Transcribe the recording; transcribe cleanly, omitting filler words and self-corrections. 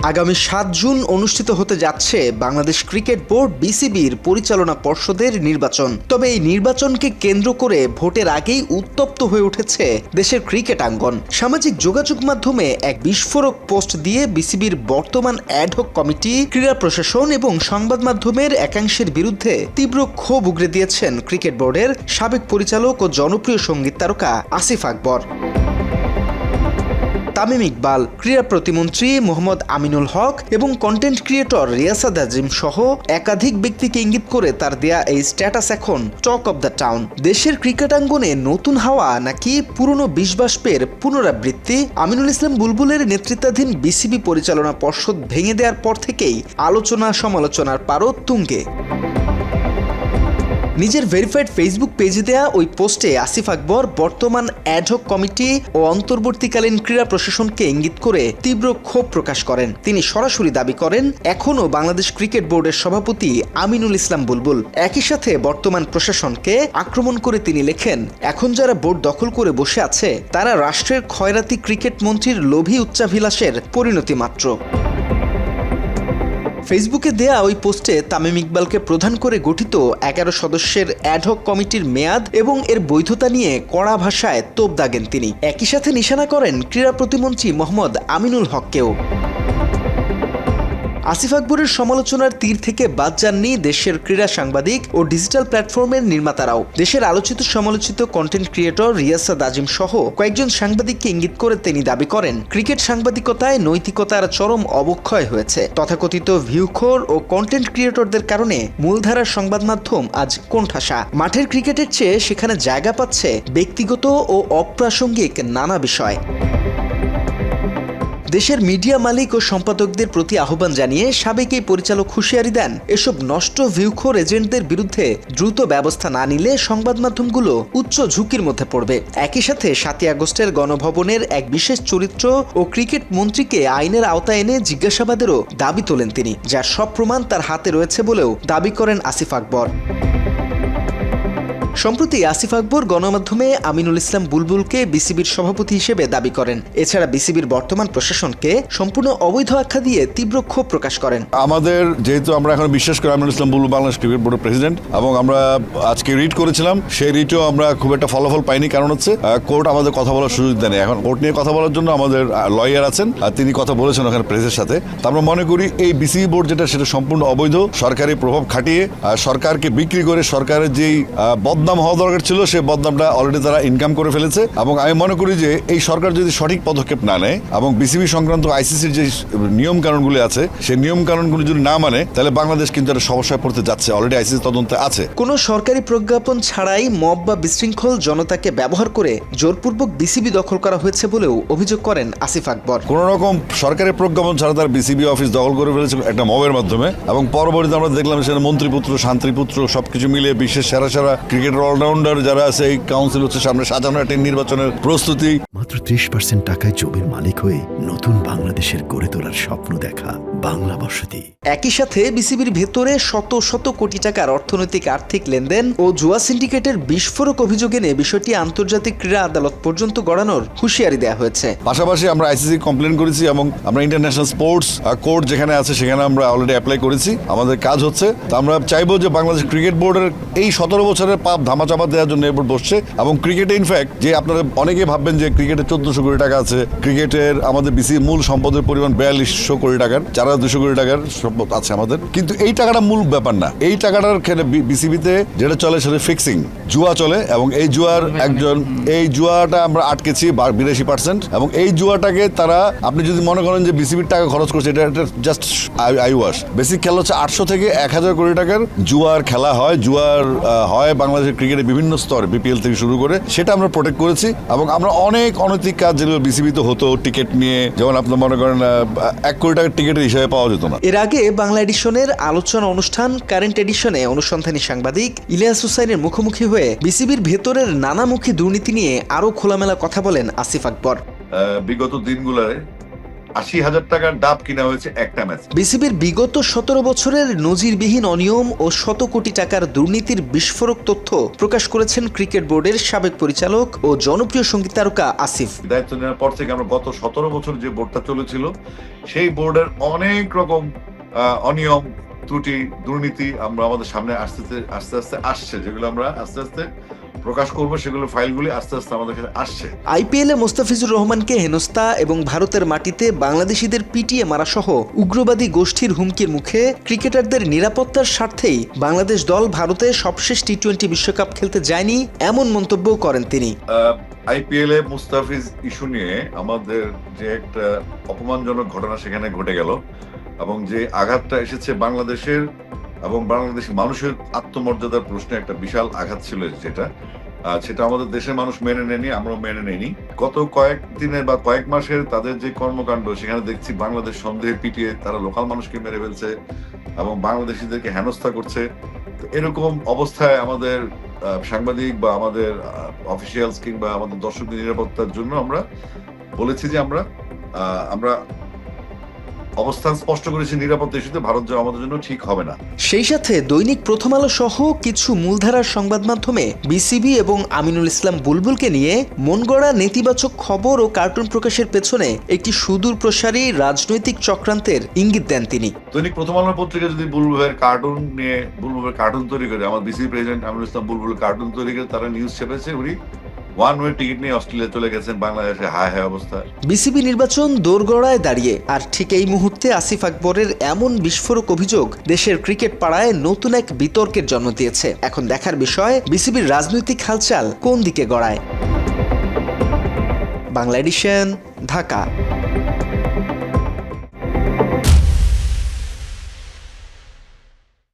আগামী ৭ জুন অনুষ্ঠিত হতে যাচ্ছে বাংলাদেশ ক্রিকেট বোর্ড বিসিবির পরিচালনা পর্ষদের নির্বাচন। তবে এই নির্বাচনকে কেন্দ্র করে ভোটের আগেই উত্তপ্ত হয়ে উঠেছে দেশের ক্রিকেট আঙ্গন। সামাজিক যোগাযোগ মাধ্যমে এক বিস্ফোরক পোস্ট দিয়ে বিসিবির বর্তমান অ্যাডহক কমিটি, ক্রীড়া প্রশাসন এবং সংবাদ মাধ্যমের একাংশের বিরুদ্ধে তীব্র ক্ষোভ উগরে দিয়েছেন ক্রিকেট বোর্ডের সাবেক পরিচালক ও জনপ্রিয় সঙ্গীত তারকা আসিফ আকবর। তামিম ইকবাল, ক্রীড়া প্রতিমন্ত্রী মোহাম্মদ আমিনুল হক এবং কন্টেন্ট ক্রিয়েটর রিয়াসাদ আজিম সহ একাধিক ব্যক্তিকে ইঙ্গিত করে তার দেয়া এই স্ট্যাটাস এখন টক অব দ্য টাউন। দেশের ক্রিকেট আঙ্গনে নতুন হাওয়া নাকি পুরনো বিষবাষ্পের পুনরাবৃত্তি? আমিনুল ইসলাম বুলবুলের নেতৃত্বাধীন বিসিবি পরিচালনা পর্ষদ ভেঙে দেওয়ার পর থেকেই আলোচনা সমালোচনার পারদ তুঙ্গে। নিজের ভেরিফাইড ফেসবুক পেজে দেয়া ওই পোস্টে আসিফ আকবর বর্তমান অ্যাডহক কমিটি ও অন্তর্বর্তীকালীন ক্রীড়া প্রশাসনকে ইঙ্গিত করে তীব্র ক্ষোভ প্রকাশ করেন। তিনি সরাসরি দাবি করেন, এখনও বাংলাদেশ ক্রিকেট বোর্ডের সভাপতি আমিনুল ইসলাম বুলবুল। একই সাথে বর্তমান প্রশাসনকে আক্রমণ করে তিনি লেখেন, এখন যারা বোর্ড দখল করে বসে আছে তারা রাষ্ট্রের খয়রাতি ক্রিকেট মন্ত্রীর লোভী উচ্চাভিলাষের পরিণতি মাত্র। ফেসবুকে দেয়া ওই পোস্টে তামিম ইকবালকে প্রধান করে গঠিত 11 সদস্যের অ্যাডহক কমিটির মেয়াদ এবং এর বৈধতা নিয়ে কড়া ভাষায় তোপ দাগেন তিনি। একই সাথে নিশানা করেন ক্রীড়া প্রতিমন্ত্রী মোহাম্মদ আমিনুল হককেও। আসিফ আকবরের সমালোচনার তীর থেকে বাদ যাননি দেশের ক্রীড়া সাংবাদিক ও ডিজিটাল প্ল্যাটফর্মের নির্মাতারাও। দেশের আলোচিত সমালোচিত কন্টেন্ট ক্রিয়েটর রিয়াসাদ আজিম সহ কয়েকজন সাংবাদিককে ইঙ্গিত করে তিনি দাবি করেন, ক্রিকেট সাংবাদিকতায় নৈতিকতার চরম অবক্ষয় হয়েছে। তথাকথিত ভিউখোর ও কন্টেন্ট ক্রিয়েটরদের কারণে মূলধারার সংবাদ মাধ্যম আজ কোণঠাসা। মাঠের ক্রিকেটের চেয়ে সেখানে জায়গা পাচ্ছে ব্যক্তিগত ও অপ্রাসঙ্গিক নানা বিষয়। দেশের মিডিয়া মালিক ও সম্পাদকদের প্রতি আহ্বান জানিয়ে সাবেক এই পরিচালক হুঁশিয়ারি দেন, এসব নষ্ট ভিউখোর এজেন্টদের বিরুদ্ধে দ্রুত ব্যবস্থা না নিলে সংবাদ মাধ্যমগুলো উচ্চ ঝুঁকির মধ্যে পড়বে। একই সাথে 7ই আগস্টের গণভবনের এক বিশেষ চরিত্র ও ক্রিকেট মন্ত্রীকে আইনের আওতায় এনে জিজ্ঞাসাবাদেরও দাবি তোলেন তিনি, যার সব প্রমাণ তার হাতে রয়েছে বলেও দাবি করেন আসিফ আকবর। সম্প্রতি আসিফ আকবর গণমাধ্যমে আমিনুল ইসলাম বুলবুলকে বিসিবির সভাপতি হিসেবে দাবি করেন। এছাড়া বিসিবির বর্তমান প্রশাসনকে সম্পূর্ণ অবৈধ আখ্যা দিয়ে তীব্র ক্ষোভ প্রকাশ করেন। আমাদের যেহেতু আমরা এখন বিশ্বাস করি আমিনুল ইসলাম বুলবুল বাংলাদেশ ক্রিকেট বোর্ডের প্রেসিডেন্ট, এবং আমরা আজকে রিট করেছিলাম, সেই রিটেও আমরা খুব একটা ফলাফল পাইনি। কারণ হচ্ছে কোর্ট আমাদের কথা বলার সুযোগ দেয়নি। এখন কোর্ট নিয়ে কথা বলার জন্য আমাদের লয়ার আছেন, আর তিনি কথা বলেছেন ওখানে প্রেসের সাথে। তা আমরা মনে করি এই বিসিবি বোর্ড যেটা, সেটা সম্পূর্ণ অবৈধ, সরকারি প্রভাব খাটিয়ে সরকারকে বিক্রি করে সরকারের যেই বদনাম হওয়া দরকার ছিল সেই বদনামটা অলরেডি তারা ইনকাম করে ফেলেছে। এবং আমি মনে করি যে এই সরকার যদি সঠিক পদক্ষেপ না নেয় এবং বিসিবি সংক্রান্ত আইসিসির যে নিয়ম কানুনগুলি আছে সেই নিয়ম কানুনগুলি যদি না মানে, তাহলে বাংলাদেশ কিন্তু একটা সমস্যায় পড়তে যাচ্ছে। অলরেডি আইসিসি তদন্তে আছে। কোনো সরকারি প্রজ্ঞাপন ছাড়াই মব বা বিশৃঙ্খল জনতাকে ব্যবহার করে জোরপূর্বক বিসিবি দখল করা হয়েছে বলেও অভিযোগ করেন আসিফ আকবর। কোন রকম সরকারি প্রজ্ঞাপন ছাড়া তার বিসিবি অফিস দখল করে ফেলেছে একটা মবের মাধ্যমে, এবং পরবর্তীতে আমরা দেখলাম সেখানে মন্ত্রীপুত্র, শান্তিপুত্র সবকিছু মিলিয়ে বিশ্বের সেরা সেরা ক্রিকেটের অলরাউন্ডার যারা আছে, এই কাউন্সিল হচ্ছে সামনে সাজানো একটা নির্বাচনের প্রস্তুতি। মাত্র 30% টাকায় জমির মালিক হয়ে নতুন বাংলাদেশের গড়ে তোলার স্বপ্ন দেখা বাংলা বসতি। একই সাথে বিসিবির ভেতরে শত শত কোটি টাকার অর্থনৈতিক আর্থিক লেনদেন ও জুয়া সিন্ডিকেটের বিস্ফোরক অভিযোগ এনে বিষয়টি আন্তর্জাতিক ক্রীড়া আদালত পর্যন্ত গড়ানোর হুঁশিয়ারি দেওয়া হয়েছে। পাশাপাশি আমরা আইসিসি কমপ্লেন করেছি এবং আমরা ইন্টারন্যাশনাল স্পোর্টস কোর্ট যেখানে আছে সেখানে আমরা অলরেডি অ্যাপ্লাই করেছি। আমাদের কাজ হচ্ছে, আমরা চাইবো যে বাংলাদেশ ক্রিকেট বোর্ডের এই 17 বছরের পাপ ধামাচাপা দেওয়ার জন্য এবার বসছে। এবং ক্রিকেটে ইনফ্যাক্ট যে আপনারা অনেকে ভাববেন যে ক্রিকেটে 1400 কোটি টাকা আছে, ক্রিকেটের আমাদের বিসিবি মূল সম্পদের পরিমাণ 4200 কোটি টাকার, 4200 কোটি টাকার সম্পদ আছে আমাদের। কিন্তু এই টাকাটা মূল ব্যাপার না। এই টাকাটার বিসিবিতে যেটা চলে সেটা ফিক্সিং, জুয়া চলে, এবং এই জুয়াটা আমরা আটকেছি 82%। এবং এই জুয়াটাকে তারা, আপনি যদি মনে করেন যে বিসিবির টাকা খরচ করছে, এটা জাস্ট আইওয়াশ। বেসিক খেলা হচ্ছে 800 থেকে 1000 কোটি টাকার জুয়ার খেলা হয়। জুয়ার হয় বাংলাদেশের ক্রিকেটের বিভিন্ন স্তরে, বিপিএল থেকে শুরু করে, সেটা আমরা প্রোটেক্ট করেছি। এবং আমরা অনেক অনৈতিক কাজ যেগুলো বিসিবিতে হতো, টিকিট নিয়ে, যেমন আপনার মনে করেন 1 কোটি টাকার টিকিটের হিসাবে পাওয়া যেত না। এর আগে বাংলা এডিশনের আলোচনা অনুষ্ঠান কারেন্ট এডিশনে অনুসন্ধানী সাংবাদিক ইলিয়াস হুসাইনের মুখোমুখি হয়ে বিসিবির ভেতরের নানামুখী দুর্নীতি নিয়ে আরো খোলামেলা কথা বলেন আসিফ আকবর। বিগত দিনগুলোয় 80,000 টাকার ডাব কিনা হয়েছে একটা ম্যাচ। বিসিবির বিগত 17 বছরের নজিরবিহীন অনিয়ম ও শত কোটি টাকার দুর্নীতির বিস্ফোরক তথ্য প্রকাশ করেছেন ক্রিকেট বোর্ডের সাবেক পরিচালক ও জনপ্রিয় সঙ্গীত তারকা আসিফ। দায়িত্ব নেওয়ার পর থেকে আমরা গত 17 বছর যে বোর্ডটা চলেছিল সেই বোর্ডের অনেক রকম অনিয়ম, ত্রুটি, দুর্নীতি আমরা আমাদের সামনে আস্তে আস্তে আসছে, যেগুলো আমরা আস্তে আস্তে প্রকাশ করবো। সেগুলো ফাইলগুলি আস্তে আস্তে আমাদের কাছে আসছে। আইপিএলে মোস্তাফিজুর রহমানকে হেনস্থা এবং ভারতের মাটিতে বাংলাদেশিদের পিটিয়ে মারা সহ উগ্রবাদী গোষ্ঠীর হুমকির মুখে ক্রিকেটারদের নিরাপত্তার স্বার্থেই বাংলাদেশ দল ভারতে সবশেষ টি-20 বিশ্বকাপ খেলতে যায়নি, এমন মন্তব্য করেন তিনি। আইপিএল এ মুস্তাফিজ ইস্যু নিয়ে আমাদের যে একটা অপমানজনক ঘটনা সেখানে ঘটে গেল এবং যে আঘাতটা এসেছে বাংলাদেশের এবং বাংলাদেশি মানুষের আত্মমর্যাদার প্রশ্নে একটা বিশাল আঘাত ছিল, সেটা আমাদের দেশের মানুষ মেনে নেয়নি, আমরাও মেনে নেইনি। গত কয়েকদিনের বা কয়েক মাসের তাদের যে কর্মকাণ্ড, সেখানে দেখছি বাংলাদেশ সন্দেহে পিটিয়ে তারা লোকাল মানুষকে মেরে ফেলছে এবং বাংলাদেশিদেরকে হেনস্থা করছে। তো এরকম অবস্থায় আমাদের সাংবাদিক বা আমাদের অফিসিয়ালস কিংবা আমাদের দর্শকদের নিরাপত্তার জন্য আমরা বলেছি যে আমরা অবস্থান স্পষ্ট করেছি, নিরাপত্তা ইস্যুতে ভারত যাওয়া আমাদের জন্য ঠিক হবে না। সেই সাথে দৈনিক প্রথম আলো সহ কিছু মূলধারার সংবাদ মাধ্যমে বিসিবি এবং আমিনুল ইসলাম বুলবুলকে নিয়ে মনগড়া নেতিবাচক খবর ও কার্টুন প্রকাশের পেছনে একটি সুদূর প্রসারী রাজনৈতিক চক্রান্তের ইঙ্গিত দেন তিনি। দৈনিক প্রথম আলো পত্রিকা যদি বুলবুলের কার্টুন তৈরি করে, আমার BCB president Aminul Islam বুলবুলের cartoon তৈরি করে তারা নিউজ ছেপেছে উনি ওয়ান ওয়ে টিকিট নিয়ে অস্ট্রেলিয়া চলে গেছেন, বাংলাদেশে হায় হায় অবস্থা। বিসিবি নির্বাচন দোরগড়ায় দাঁড়িয়ে, আর ঠিক এই মুহূর্তে আসিফ আকবরের এমন বিস্ফোরক অভিযোগ দেশের ক্রিকেট পাড়ায় নতুন এক বিতর্কের জন্ম দিয়েছে। এখন দেখার বিষয় বিসিবির রাজনৈতিক হালচাল কোন দিকে গড়ায়। বাংলা এডিশন, ঢাকা।